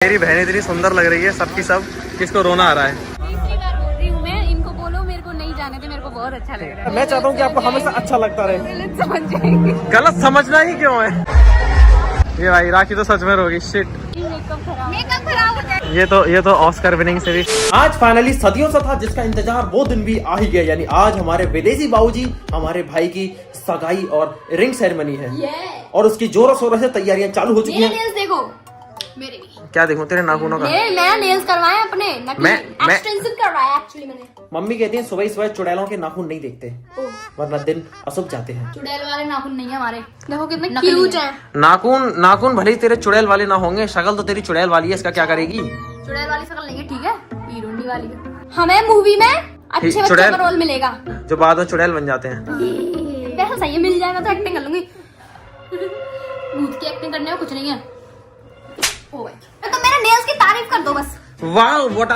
मेरी बहन इतनी सुंदर लग रही है, सबकी सब। किसको रोना आ रहा है? तीसरी बार बोल रही हूँ मैं, इनको बोलो मेरे को नहीं जाने दे, मेरे को बहुत अच्छा लग रहा है। मैं चाहता हूँ कि आपको हमेशा अच्छा लगता रहे। गलत समझ जाएंगे। गलत समझना ही क्यों है? ये भाई राखी तो सच में रोगी। शिट, मेकअप खराब हो जाए। ये तो ऑस्कर विनिंग सीरीज। आज फाइनली सदियों से था जिसका इंतजार, वो दिन भी आ ही गया। यानी आज हमारे विदेशी बाबूजी हमारे भाई की सगाई और रिंग सेरेमनी है और उसकी जोरों शोरों से तैयारियां चालू हो चुकी हैं। नेल्स देखो मेरे। क्या देखूं तेरे नाखूनों का? मैं नेल्स करवाए अपने, मैं एक्सटेंशन करवाया एक्चुअली मैंने। मम्मी कहती है सुबह सुबह चुड़ैलों के नाखून नहीं देखते वरना दिन अशुभ जाते हैं। चुड़ैल वाले नाखून नहीं है हमारे, देखो कितने क्यूट हैं। नाखून भले ही तेरे चुड़ैल वाले ना होंगे, शक्ल तो तेरी चुड़ैल वाली है। इसका क्या करेगी? चुड़ैल वाली शक्ल नहीं है, ठीक है, हीरोइनी वाली है। हमें मूवी में अच्छे बच्चे का रोल मिलेगा जो बाद में चुड़ैल बन जाते हैं। पैसा सही है, मिल जाएगा तो एक्टिंग कर लूंगी। भूत की एक्टिंग करने में कुछ नहीं है। ओ भाई, तो मेरे नेल्स की तारीफ कर दो बस। वाह व्हाट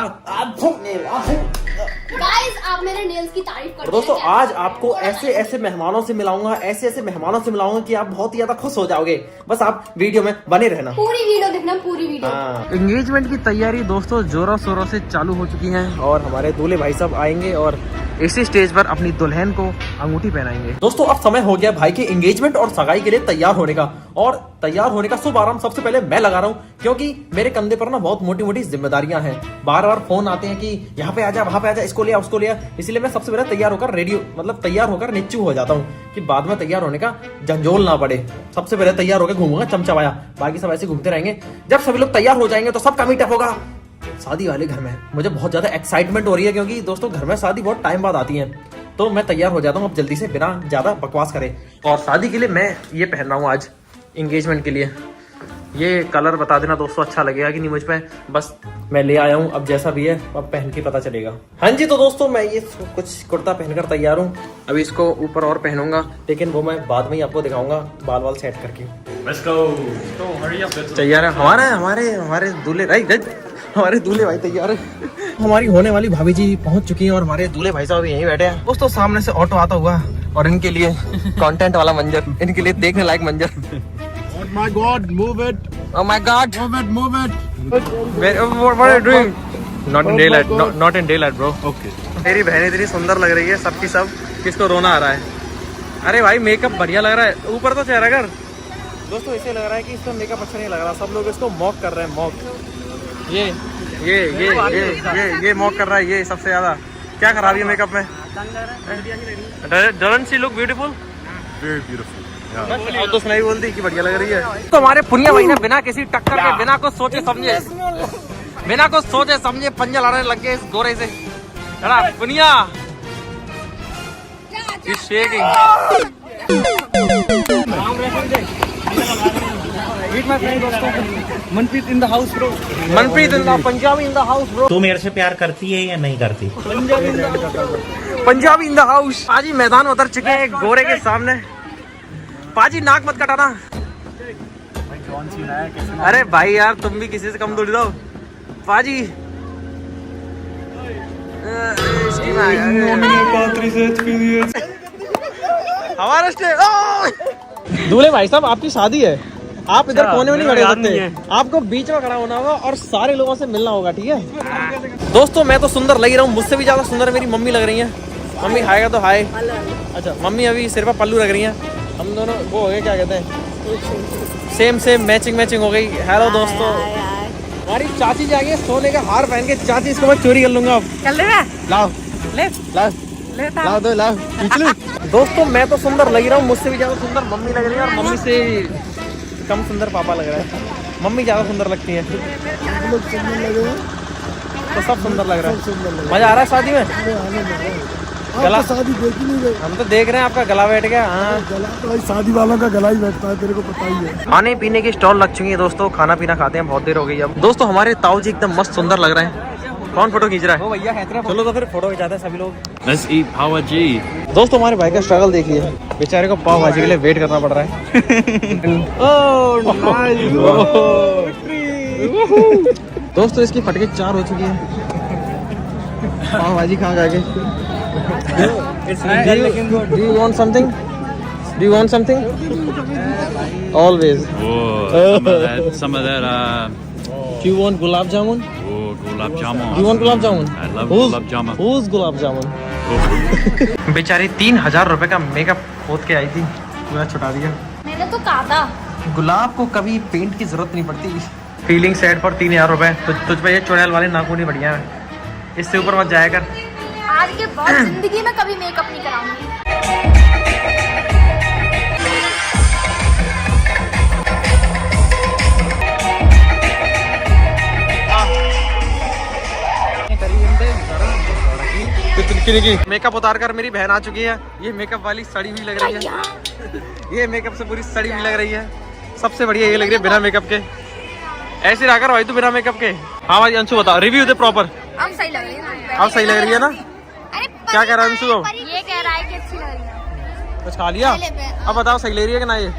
गाइस, आप मेरे नेल्स की तारीफ कर दो। दोस्तों आज आपको ऐसे मेहमानों से मिलाऊंगा, ऐसे मेहमानों से मिलाऊंगा कि आप बहुत ही ज्यादा खुश हो जाओगे। बस आप वीडियो में बने रहना, पूरी वीडियो देखना, पूरी वीडियो। एंगेजमेंट की तैयारी दोस्तों जोरों शोरों से चालू हो चुकी है और हमारे दूल्हे भाई साहब आएंगे और इसी स्टेज पर अपनी दुल्हन को अंगूठी पहनाएंगे। दोस्तों अब समय हो गया भाई के एंगेजमेंट और सगाई के लिए तैयार होने का, और तैयार होने का शुभ आरंभ सबसे पहले मैं लगा रहा हूँ क्योंकि मेरे कंधे पर ना बहुत मोटी मोटी जिम्मेदारियां हैं। बार बार फोन आते हैं कि यहाँ पे आजा, वहां पे आजा, इसको लिया उसको लिया। इसलिए मैं सबसे पहले तैयार होकर तैयार होकर निच्चू हो जाता हूँ कि बाद में तैयार होने का झंझोल ना पड़े। सबसे पहले तैयार होकर घूमूंगा चमचमाया, बाकी सब ऐसे घूमते रहेंगे। जब सभी लोग तैयार हो जाएंगे तो सबका मीटअप होगा शादी वाले घर में। मुझे बहुत ज्यादा एक्साइटमेंट हो रही है क्योंकि दोस्तों घर में शादी बहुत टाइम बाद आती है, तो मैं तैयार हो जाता हूँ अब जल्दी से बिना ज्यादा बकवास करे। और शादी के लिए मैं ये पहन रहा हूँ आज, एंगेजमेंट के लिए। ये कलर बता देना दोस्तों अच्छा लगेगा कि नहीं मुझ पे। बस मैं ले आया हूँ, अब जैसा भी है अब पहन के पता चलेगा। हाँ जी, तो दोस्तों मैं ये कुछ कुर्ता पहनकर तैयार हूँ। अभी इसको ऊपर और पहनूंगा, लेकिन वो मैं बाद में ही आपको दिखाऊंगा बाल वाल सेट करके। तैयार है हमारे दूल्हे भाई, हमारे दूल्हे भाई तैयार है। हमारी होने वाली भाभी जी पहुंच चुकी हैं और हमारे दूल्हे भाई साहब यहीं बैठे हैं। दोस्तों सामने से ऑटो आता हुआ और इनके लिए कंटेंट वाला मंजर, इनके लिए देखने लायक मंजर। Oh my God, move it. Oh my God. Move it. What are you doing? Not in daylight. Not in daylight, bro. Okay. मेरी बहन इतनी सुंदर लग रही है, सबकी सब। किसको रोना आ रहा है? अरे भाई मेकअप बढ़िया लग रहा है, ऊपर तो चेहरा कर। दोस्तों इसे लग रहा है कि इसका मेकअप अच्छा नहीं लग रहा, सब लोग इसको मॉक कर रहे हैं। मॉक ये मॉक कर रहा है, ये सबसे ज्यादा। क्या खराबी है मेकअप में? Doesn't she look beautiful? Very beautiful. अब तो सुनाई बोलती कि बढ़िया लग रही है। तो हमारे पुनिया भाई ने बिना किसी टक्कर के, बिना कुछ सोचे समझे पंजा लड़ने लग गए इस गोरे से। Punia Manpreet in the house bro. Manpreet in the Punjabi in the house bro. तू मेरे से प्यार करती है या नहीं करती? Punjabi in the house. पाजी मैदान उतर चुके हैं गोरे के सामने। पाजी नाक मत कटाना। अरे भाई यार तुम भी किसी से कम थोड़ी रहो पाजी। हमारा दूल्हे भाई साहब आपकी शादी है, आप इधर कोने में नहीं खड़े हो सकते, आपको बीच में खड़ा होना होगा और सारे लोगों से मिलना होगा, ठीक है? दोस्तों मैं तो सुंदर लग रहा हूँ, मुझसे भी ज्यादा सुंदर मेरी मम्मी लग रही है। मम्मी हाय का तो हाय। अच्छा मम्मी अभी सिर पर पल्लू रख रही है, हम दोनों वो हो गए क्या कहते हैं, सेम मैचिंग हो गई। हेलो दोस्तों, हमारी चाची जाएगी सोने का हार पहन के। चाची इसको मैं चोरी कर लूंगा अब। लाओ दोस्तों मैं तो सुंदर लग रहा हूँ, मुझसे भी ज्यादा सुंदर मम्मी लग रही है और मम्मी से कम सुंदर पापा लग रहा है। मम्मी ज्यादा सुंदर लगती है, तो सब सुंदर लग रहा है। मजा आ रहा है शादी में? गला शादी देख ही नहीं रहे, हम तो देख रहे हैं आपका गला बैठ गया। हाँ गला तो भाई शादी वालों का गला ही बैठता है, तेरे को पता ही है। खाने पीने की स्टॉल लग चुकी है दोस्तों, खाना पीना खाते हैं, बहुत देर हो गई अब। दोस्तों हमारे ताऊ जी एकदम मस्त सुंदर लग रहे हैं। कौन फोटो खींच रहा है? भैया है। चलो तो फिर फोटो खिंचाते हैं सभी लोग। Let's eat पाव भाजी। दोस्तों हमारे भाई का स्ट्रगल देखिए, बेचारे को पाव भाजी के लिए वेट करना पड़ रहा है। दोस्तों इसकी फटके 4 हो चुकी है पाव भाजी खा खा के। Do you want something? Do you want something? Always. Some of that You want gulab jamun? Oh, gulab jamun. You want gulab jamun? I love gulab jamun. Who's gulab jamun? बेचारी 3,000 रुपए का मेकअप खोद के आई थी, पूरा छुटा दिया। मैंने तो कहा था गुलाब को कभी पेंट की जरूरत नहीं पड़ती। फीलिंग सेट फॉर 3,000 रुपए। तुझ पे ये चुड़ैल वाले नाखून ही बढ़िया है, इससे ऊपर मत जाया कर। आज के बाद जिंदगी में कभी मेकअप नहीं कराऊंगी। मेकअप उतार कर मेरी बहन आ चुकी है। ये मेकअप वाली सड़ी हुई लग रही है, ये मेकअप से पूरी सड़ी हुई लग रही है। सबसे बढ़िया ये लग रही है बिना मेकअप के। ऐसे रहा कर भाई तू बिना मेकअप के। हाँ भाई अंशु बता, रिव्यू दे प्रॉपर। अब सही लग रही है, अब सही लग रही है ना? अरे क्या कह रहा है अंशु? ये कह रहा है कि अच्छी लग रही है। कुछ खा लिया? अब बताओ सही ले रही है कि ना? ये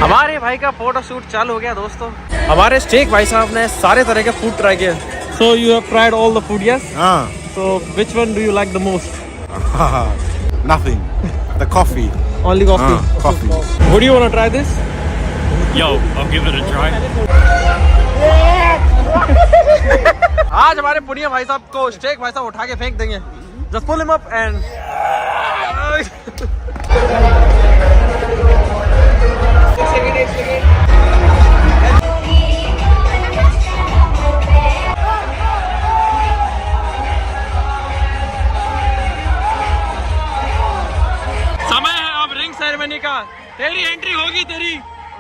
हमारे भाई का फोटो शूट चालू हो गया दोस्तों। हमारे स्टेक भाई साहब ने सारे तरह के फूड ट्राई किए। So you have tried all the food? Yes. So which one do you like the most? Nothing. The coffee. Only coffee. Coffee. Would you want to try this? Yo, I'll give it a try. आज हमारे पुनिया भाई साहब को stake भाई साहब उठा के फेंक देंगे। Just pull him up and समय है अब रिंग सेरेमनी का। तेरी एंट्री होगी तेरी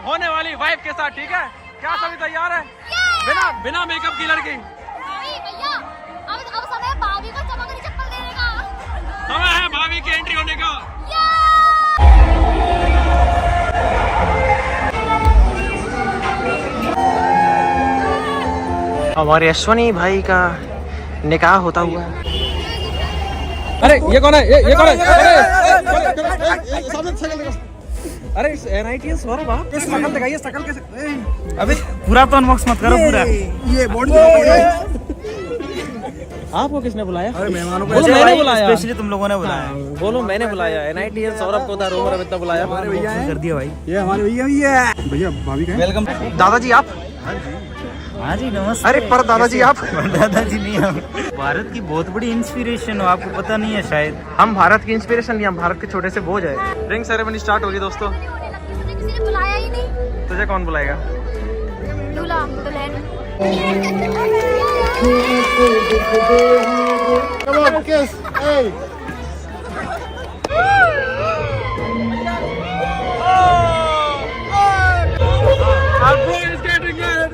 होने वाली वाइफ के साथ, ठीक है? क्या सभी तैयार है? बिना मेकअप की लड़की। भैया अब समय भाभी को चमकनी चप्पल देने का। समय है भाभी की एंट्री होने का। हमारे अश्वनी भाई का निकाह होता हुआ। अरे ये कौन है? ये कौन है? अरे NIT सौरभ, आप शकल दिखाइए, शकल कैसे? अबे पूरा तो अनबॉक्स मत करो पूरा। ये बॉडी आपको किसने बुलाया? अरे मेहमानों को बोलो मैंने बुलाया। स्पेशली तुम लोगों ने बुलाया। बोलो मैंने बुलाया। NIT सौरभ को था, रोमर अमिता बुलाया। हमारे भैया हैं। कर दिया भाई। ये हमारे भैया भैया भाभी का है। वेलकम। दादाजी आप? हाँ जी नमस्ते। अरे पर दादाजी आप? दादाजी नहीं, हम भारत की बहुत बड़ी इंस्पिरेशन हो, आपको पता नहीं है शायद। हम भारत की इंस्पिरेशन नहीं, हम भारत के छोटे से बोझ है। रिंग सेरेमनी स्टार्ट होगी दोस्तों। मुझे किसी ने बुलाया ही नहीं। तुझे कौन बुलाएगा? दूल्हा दुल्हन। Come on, kiss. Hey. Our boy is getting it.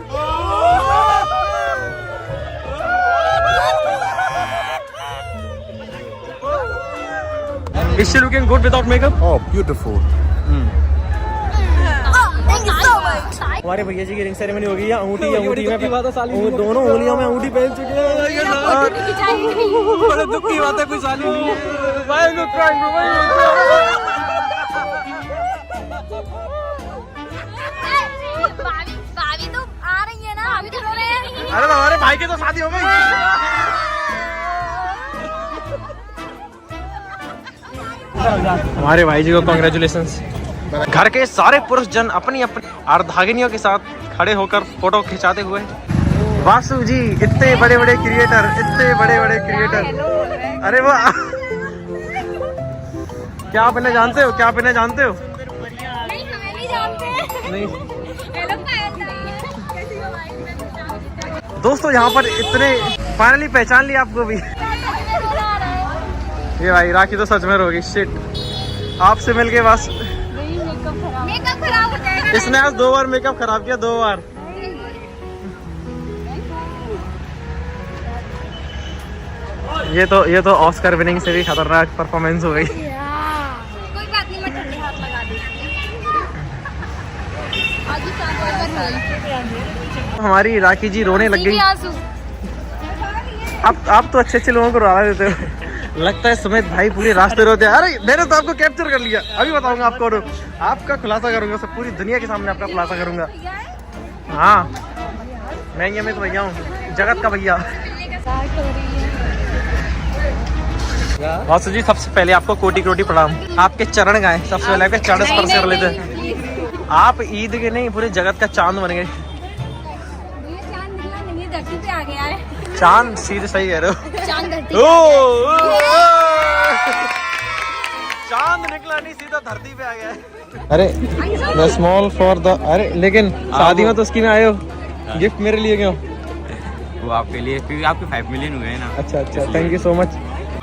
Is she looking good without makeup? Oh, beautiful. Thank you so much. हमारे भैया जी की रिंग सेरेमनी हो गई है। अंगूठी में दोनों उंगलियों में अंगूठी पहन चुके हैं। बड़े दुख की बात है, कोई साली नहीं है। Why are you crying, bro? Why are you crying? भाभी तो आ रही है ना, अभी तो रो रहे हैं। अरे हमारे भाई की तो शादी हो गई। हमारे भाई जी को कांग्रेचुलेशंस। घर के सारे पुरुष जन अपनी अपनी अर्धांगिनियों के साथ खड़े होकर फोटो खिंचाते हुए। वासु जी इतने बड़े बड़े क्रिएटर, इतने बड़े बड़े क्रिएटर। अरे वो क्या आप इन्हें जानते हो? क्या आप इन्हें जानते हो? नहीं, हमें नहीं जानते। नहीं नहीं। दोस्तों यहाँ पर इतने फाइनली पहचान लिया आपको भी। ये भाई राखी तो सच में रोगी। शिट, आपसे मिलके बस मेकअप खराब हो जाएगा। इसने आज 2 बार मेकअप खराब किया, 2 बार। ये तो ऑस्कर विनिंग से भी खतरनाक परफॉर्मेंस हो गई। कोई बात नहीं, मैं ठंडे हाथ लगा दूंगी। हमारी राखी जी रोने लग गई। आप तो अच्छे लोगों को रुला देते हो। लगता है सुमित भाई पूरे रास्ते रोते हैं। अरे मैंने तो आपको कैप्चर कर लिया, अभी बताऊंगा आपको। आपका खुलासा करूंगा, सब पूरी दुनिया के सामने आपका खुलासा करूंगा। हाँ मैं ये तो भैया हूँ, जगत का भैया। वासु जी सबसे पहले आपको कोटि कोटि प्रणाम। आपके चरण गाए, सबसे पहले आपके चरण स्पर्श कर लेते हैं। आप ईद के नहीं पूरे जगत का चांद बन गए। धरती पे आ गया है। चांद सीधे सही कह रहे हो। चांद धरती ओ, चांद निकला नहीं, सीधा धरती पे आ गया है। अरे द स्मॉल फॉर द, अरे लेकिन शादी में तो उसकी में आए हो, गिफ्ट मेरे लिए क्यों? वो आपके लिए, क्योंकि आपके 5 मिलियन हुए हैं ना। अच्छा अच्छा, थैंक यू सो मच।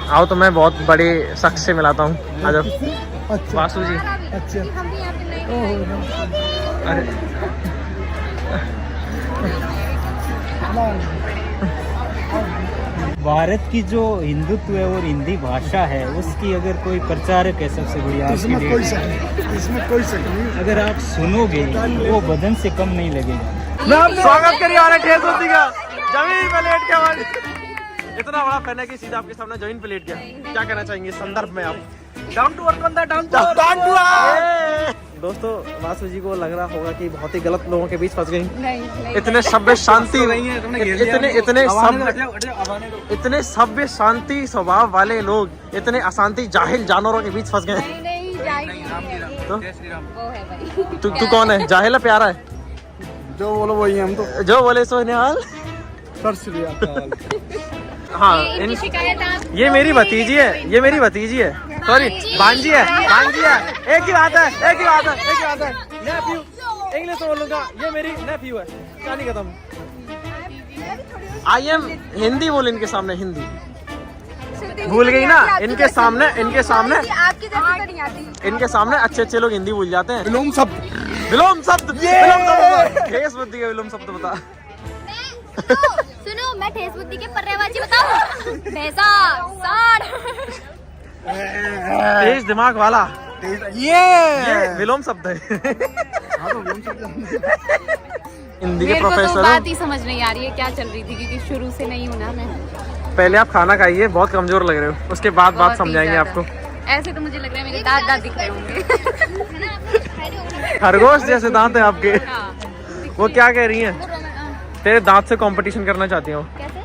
आओ तो मैं बहुत बड़े शख्स से मिलाता हूँ। आ जाओ। वासु जी। अच्छा हम भी यहाँ पे नहीं अरे भारत की जो हिंदुत्व है और हिंदी भाषा है, उसकी अगर कोई प्रचारक है सबसे बढ़िया आज की इसमें डेट कोई में, शक नहीं, इसमें कोई शक नहीं। अगर आप सुनोगे वो बदन से कम नहीं लगेगा। स्वागत करिए हमारे ठेस होती का जमीन पे लेट के हमारे इतना बड़ा फैन है कि सीधा आपके सामने जमीन पे लेट गया। क्या कहना चाहेंगे इस संदर्भ में आप? डाउन टू अर्थ बंदा, डाउन टू अर्थ। दोस्तों वासु जी को लग रहा होगा कि बहुत ही गलत लोगों के बीच फंस गई। नहीं इतने सभ्य शांति इतने सभ्य शांति स्वभाव वाले लोग इतने अशांति जाहिल जानवरों के बीच फंस गए। नहीं जाएगी तो वो है भाई। तू कौन है? जाहिल है प्यारा है? जो बोलो वही हम तो जो बोले सो निहाल। सर श्री अकाल। हाँ इनकी शिकायत आप ये मेरी भतीजी है, ये मेरी भतीजी है, सॉरी भांजी है, भांजी है। एक ही बात है, एक ही बात है, एक ही बात है। नेफ्यू इंग्लिश में बोलूंगा, ये मेरी नेफ्यू है। कहानी खत्म। आई एम हिंदी बोल इनके सामने, हिंदी भूल गई ना। इनके सामने आपकी जैसी तो नहीं आती। इनके सामने अच्छे अच्छे लोग हिंदी भूल जाते हैं। विलोम शब्द। विलोम शब्द, विलोम शब्द, ठेस बुद्धि का विलोम शब्द बता। सुनो मैं ठेस बुद्धि के पर्यायवाची बताऊं। भैंसा, साढ़। तेज दिमाग वाला, ये विलोम शब्द है। हिंदी के मेरे को तो प्रोफेसर बात हो। ही समझ नहीं आ रही है क्या चल रही थी, क्योंकि शुरू से नहीं हूं ना मैं। पहले आप खाना खाइए, बहुत कमजोर लग रहे हो, उसके बाद बात बहुत ही समझाएंगे ज्यादा। आपको। ऐसे तो मुझे लग रहा है मेरे दांत दांत दिख रहे होंगे। खरगोश जैसे दांत है आपके। हाँ। वो क्या कह रही हैं? तेरे दांत से कंपटीशन करना चाहती हूँ। कैसे?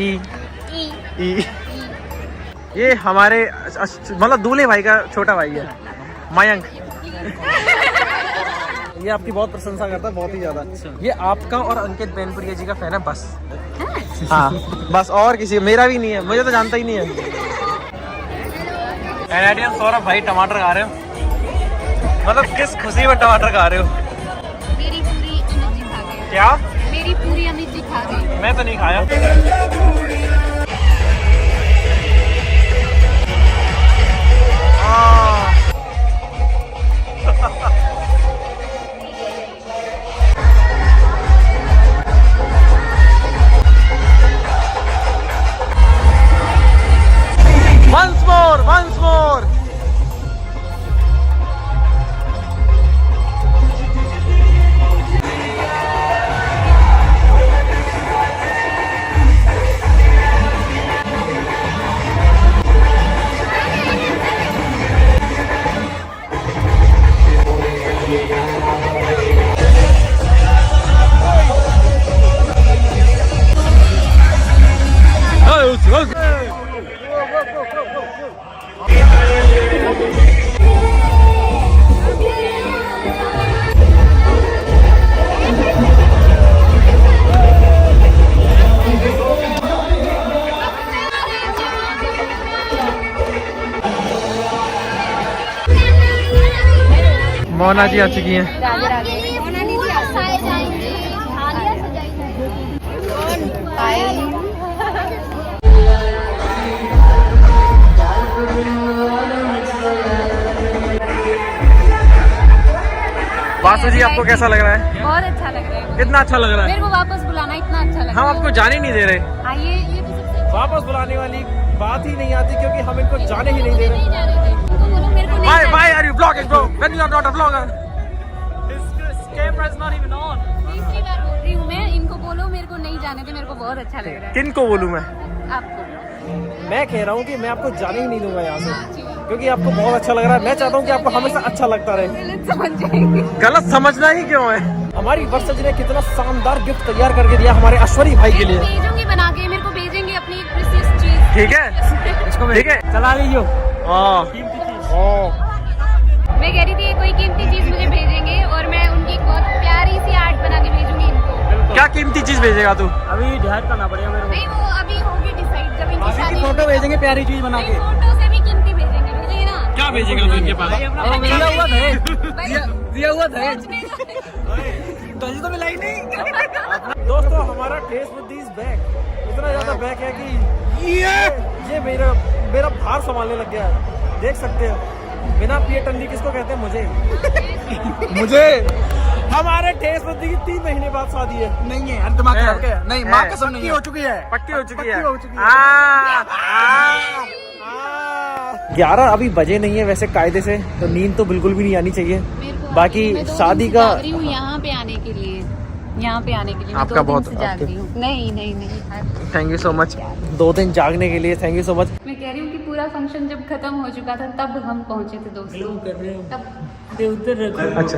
ई ई। ई ये हमारे मतलब दूल्हे भाई का छोटा भाई है, मयंक। ये आपकी बहुत प्रशंसा करता है, बहुत ही ज्यादा। ये आपका और अंकित बेनपुरिया जी का फैन है बस। हाँ बस, और किसी, मेरा भी नहीं है, मुझे तो जानता ही नहीं है। कैनेडियन सौरभ भाई टमाटर खा रहे हो, मतलब किस खुशी में टमाटर खा रहे हो? मेरी पूरी एनर्जी खा गई। क्या? मेरी पूरी एनर्जी खा गई। मैं तो नहीं खाया। Once more, once more. Mona ji आ चुकी हैं। राधे राधे। वासु जी आपको कैसा लग रहा है? बहुत अच्छा लग रहा है। कितना अच्छा लग रहा है? मेरे को वापस बुलाना इतना अच्छा लग रहा हम है। आपको जाने नहीं दे रहे। हाँ ये तो सबसे वापस बुलाने वाली बात ही नहीं आती, क्योंकि हम इनको जाने ही नहीं दे रहे। नहीं जा रहे थे। उनको बोलो मेरे को नहीं Why, जाना। why are you vlogging, bro? When you are not a vlogger? His camera is not even on. तीसरी बार बोल रही हूँ मैं, इनको बोलो मेरे को नहीं जाने दे, मेरे को बहुत अच्छा लग रहा है। किन को बोलूं मैं? आपको मैं कह रहा हूँ कि मैं आपको जाने ही नहीं दूंगा यहाँ से, क्योंकि आपको बहुत अच्छा लग रहा है। मैं चाहता हूँ कि आपको हमेशा अच्छा लगता रहे। गलत समझ जाएंगे। गलत समझना ही क्यों है? हमारी वर्षा जी ने कितना शानदार गिफ्ट तैयार करके दिया हमारे ऐश्वर्य भाई के लिए। भेजूंगी बना के, मेरे को भेजेंगे अपनी एक प्रीशियस चीज। ठीक है, ठीक है, चला लीजिए। हाँ। मैं कह रही थी कोई कीमती चीज मुझे भेजेंगे और मैं उनकी एक बहुत प्यारी सी आर्ट बना के भेजूंगी इनको। क्या कीमती चीज भेजेगा तू? अभी डिसाइड करना पड़ेगा मेरे नहीं वो अभी होगी डिसाइड जब इनकी शादी फोटो भेजेंगे प्यारी चीज बना के। फोटो से भी कीमती भेजेंगे ना। क्या भेजेगा तू इनके पास? दिया हुआ था दही तो मिलाई नहीं। दोस्तों हमारा टेस्ट विद दिस बैग इतना ज्यादा बैग है कि ये मेरा भार संभालने लग गया है। देख सकते हो बिना पिए टंडी किसको कहते हैं? मुझे हमारे टेस्ट विद की 3 महीने बाद शादी है। नहीं है दिमाग खराब क्या है? नहीं माँ है। कसम नहीं हो चुकी है। पक्की हो चुकी है। पक्की हो चुकी है। 11 अभी बजे नहीं है वैसे कायदे से, तो नींद तो बिल्कुल भी नहीं आनी चाहिए। बाकी शादी का यहाँ पे आने के लिए आपका बहुत नहीं थैंक यू सो मच। 2 दिन जागने के लिए थैंक यू सो मच। मैं कह रही हूँ कि पूरा फंक्शन जब खत्म हो चुका था तब हम पहुंचे थे दोस्तों। अच्छा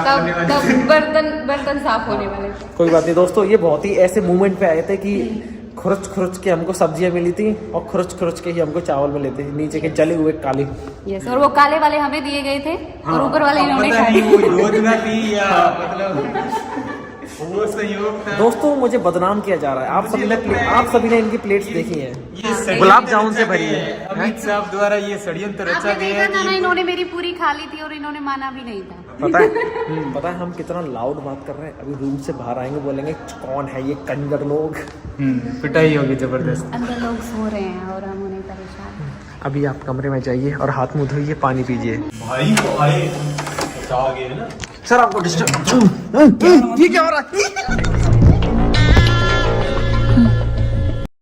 तब बर्तन साफ होने वाले थे। कोई बात नहीं दोस्तों, ये बहुत ही ऐसे मूवमेंट पे आए थे कि खुरच के हमको सब्जियां मिली थी और खुरच के ही हमको चावल मिले थे, नीचे के जले हुए काले। यस, और वो काले वाले हमें दिए गए थे और ऊपर वाले इन्होंने खाए। दोस्तों मुझे बदनाम किया जा रहा है। आप सभी ने इनकी प्लेट्स देखी हैं, गुलाब जामुन से भरी है। अमित साहब द्वारा ये षड्यंत्र रचा आपने गया देखा था ना, है इन्होंने मेरी पूरी खा ली थी और इन्होंने माना भी नहीं था। पता है हम कितना लाउड बात कर रहे हैं। अभी रूम से बाहर आएंगे बोलेंगे कौन है ये कंजर लोग। पिटाई होगी जबरदस्त। अंदर लोग सो रहे हैं और हम उन्हें परेशान। अभी आप कमरे में जाइए और हाथ मुंह धोइए, पानी पीजिए। भाई को आए बचा गए ना। सर आपको डिस्टर्ब ये क्या हो रहा है?